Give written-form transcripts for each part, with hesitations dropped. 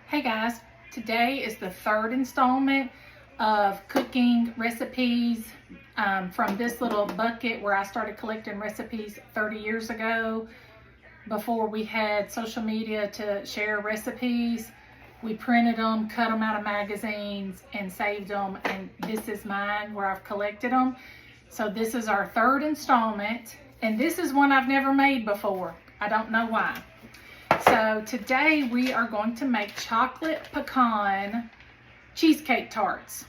Hey guys, today is the third installment of cooking recipes from this little bucket where I started collecting recipes 30 years ago. Before we had social media to share recipes, we printed them, cut them out of magazines, and saved them. And this is mine where I've collected them. So this is our third installment, and this is one I've never made before. I don't know why. So today we are going to make chocolate pecan cheesecake tarts.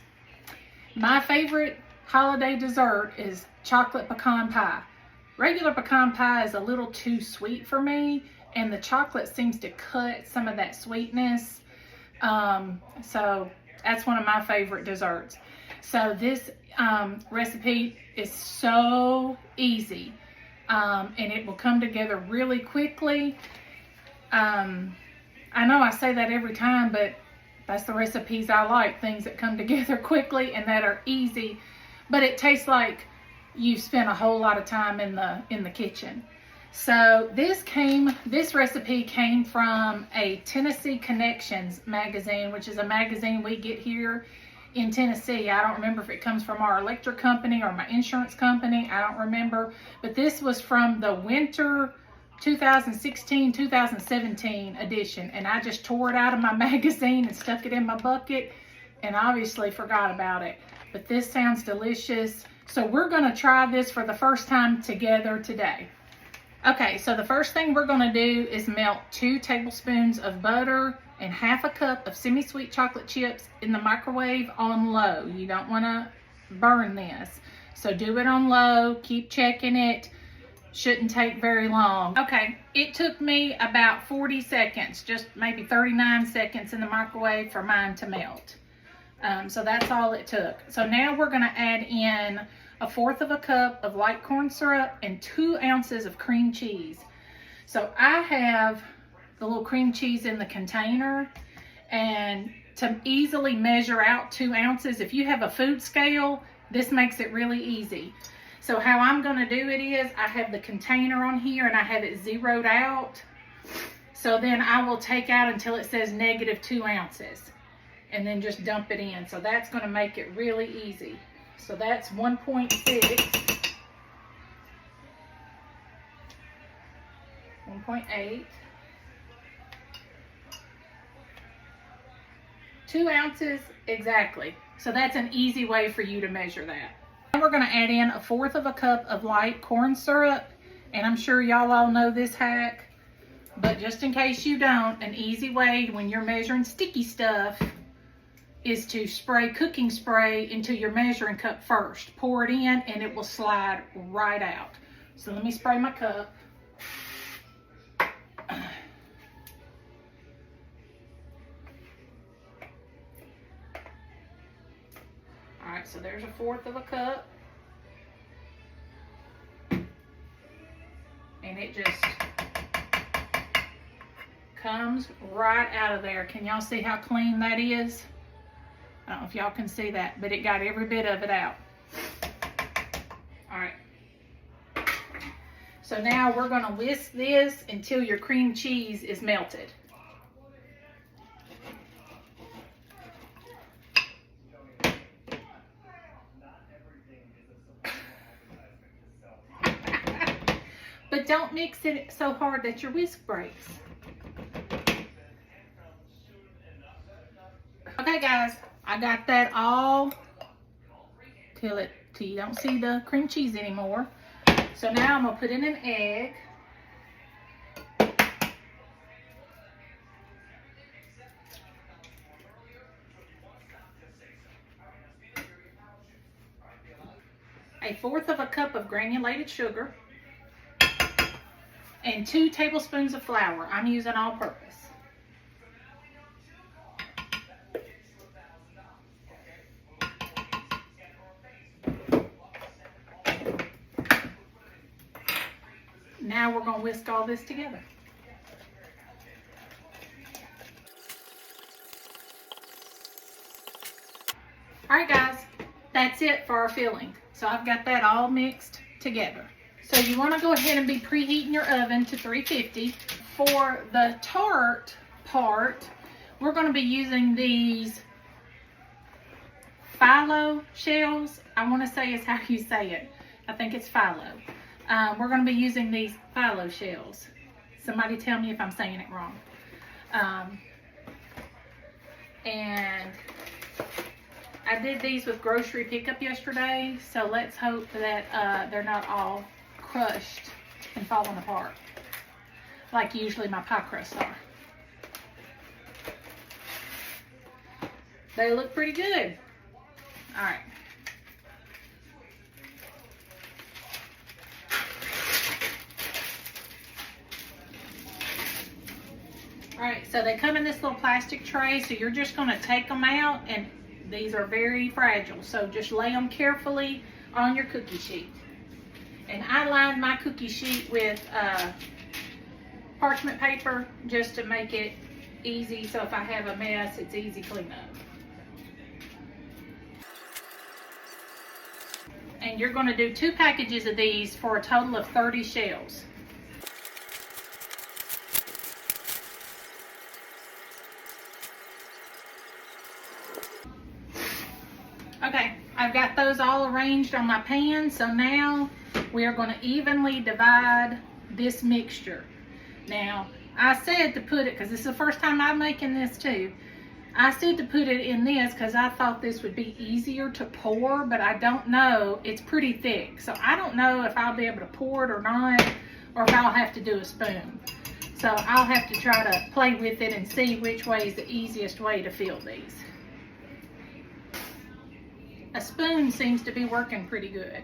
My favorite holiday dessert is chocolate pecan pie. Regular pecan pie is a little too sweet for me, and the chocolate seems to cut some of that sweetness. So that's one of my favorite desserts. So this recipe is so easy, and it will come together really quickly. I know I say that every time, but that's the recipes I like, things that come together quickly and that are easy, but it tastes like you've spent a whole lot of time in the kitchen. So this recipe came from a Tennessee Connections magazine, which is a magazine we get here in Tennessee. I don't remember if it comes from our electric company or my insurance company. I don't remember, but this was from the winter 2016-2017 edition, and I just tore it out of my magazine and stuck it in my bucket and obviously forgot about it. But this sounds delicious, so we're going to try this for the first time together today. Okay, so the first thing we're going to do is melt 2 tablespoons of butter and half a cup of semi-sweet chocolate chips in the microwave on low. You don't want to burn this, so do it on low. Keep checking it. Shouldn't take very long. Okay, it took me about 40 seconds, just maybe 39 seconds in the microwave for mine to melt. So that's all it took. So now we're gonna add in 1/4 cup of light corn syrup and 2 ounces of cream cheese. So I have the little cream cheese in the container, and to easily measure out 2 ounces, if you have a food scale, this makes it really easy. So how I'm going to do it is I have the container on here and I have it zeroed out. So then I will take out until it says -2 ounces and then just dump it in. So that's going to make it really easy. So that's 1.6, 1.8, 2 ounces exactly. So that's an easy way for you to measure that. We're going to add in 1/4 cup of light corn syrup, and I'm sure y'all all know this hack, but just in case you don't, an easy way when you're measuring sticky stuff is to spray cooking spray into your measuring cup first. Pour it in and it will slide right out. So let me spray my cup. All right, so there's 1/4 cup. And it just comes right out of there. Can y'all see how clean that is? I don't know if y'all can see that, but it got every bit of it out. All right. So now we're gonna whisk this until your cream cheese is melted. But don't mix it so hard that your whisk breaks. Okay guys, I got that all till you don't see the cream cheese anymore. So now I'm gonna put in an egg. A 1/4 cup of granulated sugar. And 2 tablespoons of flour. I'm using all purpose. Now we're going to whisk all this together. All right guys, that's it for our filling. So I've got that all mixed together. So you want to go ahead and be preheating your oven to 350. For the tart part, We're going to be using these Phyllo shells. I want to say is how you say it. I think it's Phyllo. We're going to be using these Phyllo shells. Somebody tell me if I'm saying it wrong. And I did these with grocery pickup yesterday, so let's hope that they're not all crushed and falling apart like usually my pie crusts are. They look pretty good. All right. All right, so they come in this little plastic tray, so you're just going to take them out, and these are very fragile, so just lay them carefully on your cookie sheet. And I lined my cookie sheet with parchment paper just to make it easy, so if I have a mess, it's easy cleanup. And you're going to do 2 packages of these for a total of 30 shells. Okay, I've got those all arranged on my pan, so now we are going to evenly divide this mixture. Now, I said to put it, because this is the first time I'm making this too, I said to put it in this because I thought this would be easier to pour, but I don't know. It's pretty thick, so I don't know if I'll be able to pour it or not, or if I'll have to do a spoon. So I'll have to try to play with it and see which way is the easiest way to fill these. A spoon seems to be working pretty good.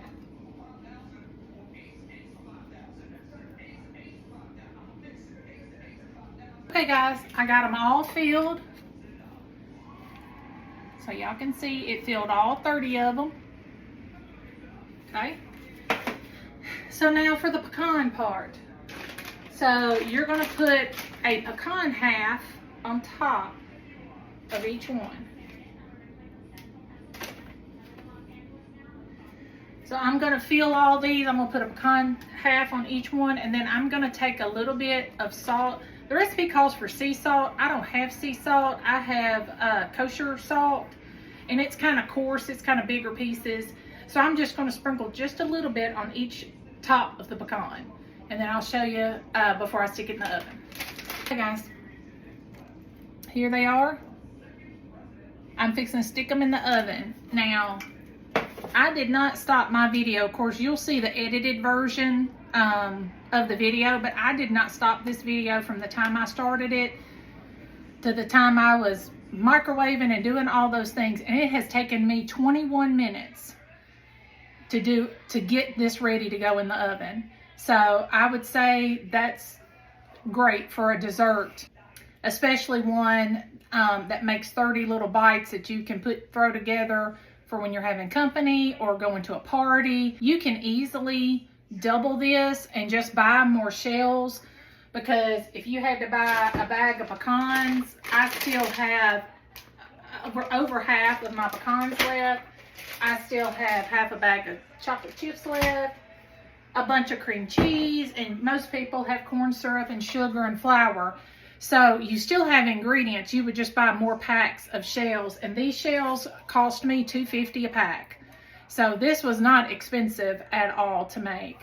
Okay guys, I got them all filled. So y'all can see it filled all 30 of them. Okay. So now for the pecan part. So you're going to put a pecan half on top of each one. So I'm going to fill all these. I'm going to put a pecan half on each one, and then I'm going to take a little bit of salt. The recipe calls for sea salt. I don't have sea salt. I have kosher salt, and it's kind of coarse. It's kind of bigger pieces. So I'm just going to sprinkle just a little bit on each top of the pecan, and then I'll show you before I stick it in the oven. Okay guys, here they are. I'm fixing to stick them in the oven. Now, I did not stop my video. Of course, you'll see the edited version of the video, but I did not stop this video from the time I started it to the time I was microwaving and doing all those things, and it has taken me 21 minutes to get this ready to go in the oven. So I would say that's great for a dessert, especially one that makes 30 little bites that you can throw together for when you're having company or going to a party. You can easily double this and just buy more shells, because if you had to buy a bag of pecans, I still have over half of my pecans left. I still have half a bag of chocolate chips left, a bunch of cream cheese, and most people have corn syrup and sugar and flour. So you still have ingredients. You would just buy more packs of shells, and these shells cost me $2.50 a pack. So this was not expensive at all to make.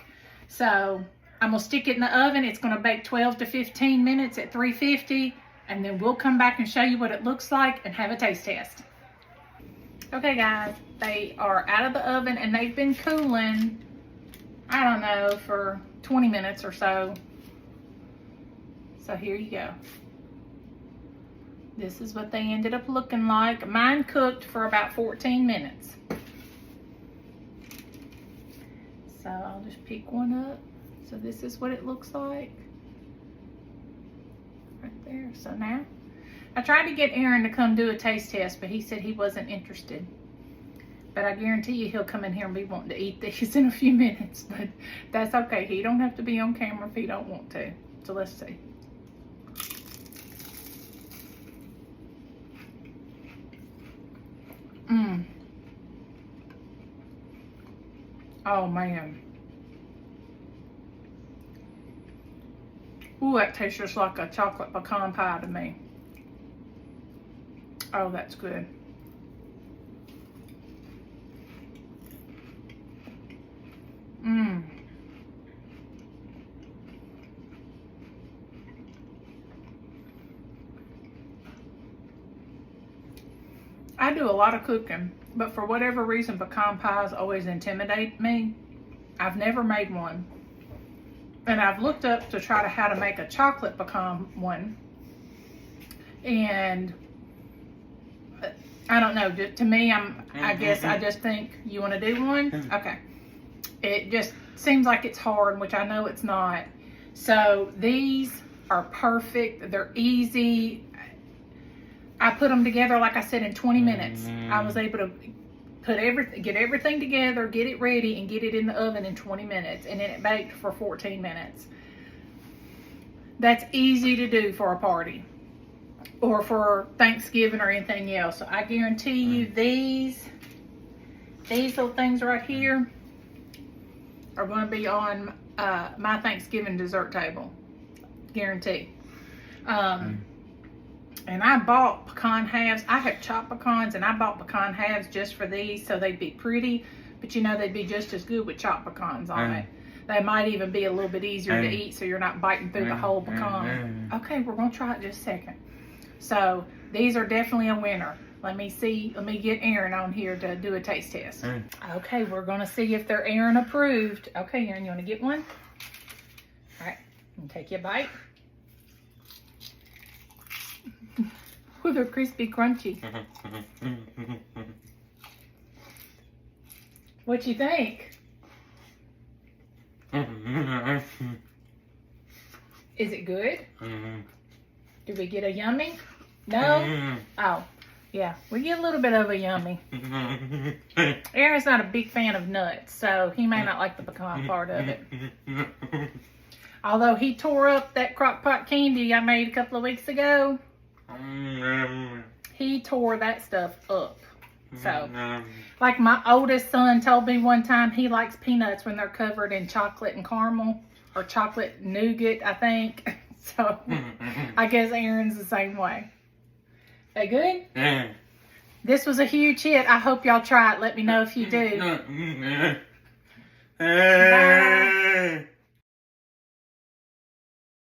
So I'm gonna stick it in the oven. It's gonna bake 12 to 15 minutes at 350, and then we'll come back and show you what it looks like and have a taste test. Okay guys, they are out of the oven and they've been cooling, I don't know, for 20 minutes or so. So here you go. This is what they ended up looking like. Mine cooked for about 14 minutes. So I'll just pick one up. So this is what it looks like. Right there. So now, I tried to get Aaron to come do a taste test, but he said he wasn't interested. But I guarantee you he'll come in here and be wanting to eat these in a few minutes. But that's okay. He don't have to be on camera if he don't want to. So let's see. Oh man. Ooh, that tastes just like a chocolate pecan pie to me. Oh, that's good. Mmm. I do a lot of cooking, but for whatever reason, pecan pies always intimidate me. I've never made one. And I've looked up to try to how to make a chocolate pecan one. And I don't know, to me, I guess I just think, you want to do one? Okay. It just seems like it's hard, which I know it's not. So these are perfect. They're easy. I put them together, like I said, in 20 minutes. I was able to get everything together, get it ready, and get it in the oven in 20 minutes. And then it baked for 14 minutes. That's easy to do for a party or for Thanksgiving or anything else. So I guarantee you these little things right here are going to be on my Thanksgiving dessert table. Guarantee. And I bought pecan halves. I have chopped pecans, and I bought pecan halves just for these so they'd be pretty. But you know, they'd be just as good with chopped pecans on it. They might even be a little bit easier to eat so you're not biting through the whole pecan. Okay, we're going to try it just a second. So these are definitely a winner. Let me get Aaron on here to do a taste test. Okay, we're going to see if they're Aaron approved. Okay, Aaron, you want to get one? All right, take you a bite. Ooh, they're crispy, crunchy. What you think? Is it good? Did we get a yummy? No? Oh, yeah. We get a little bit of a yummy. Aaron's not a big fan of nuts, so he may not like the pecan part of it. Although he tore up that crock pot candy I made a couple of weeks ago. He tore that stuff up. So, like my oldest son told me one time, he likes peanuts when they're covered in chocolate and caramel, or chocolate nougat, I think. So, I guess Aaron's the same way. They good? This was a huge hit. I hope y'all try it. Let me know if you do. Bye.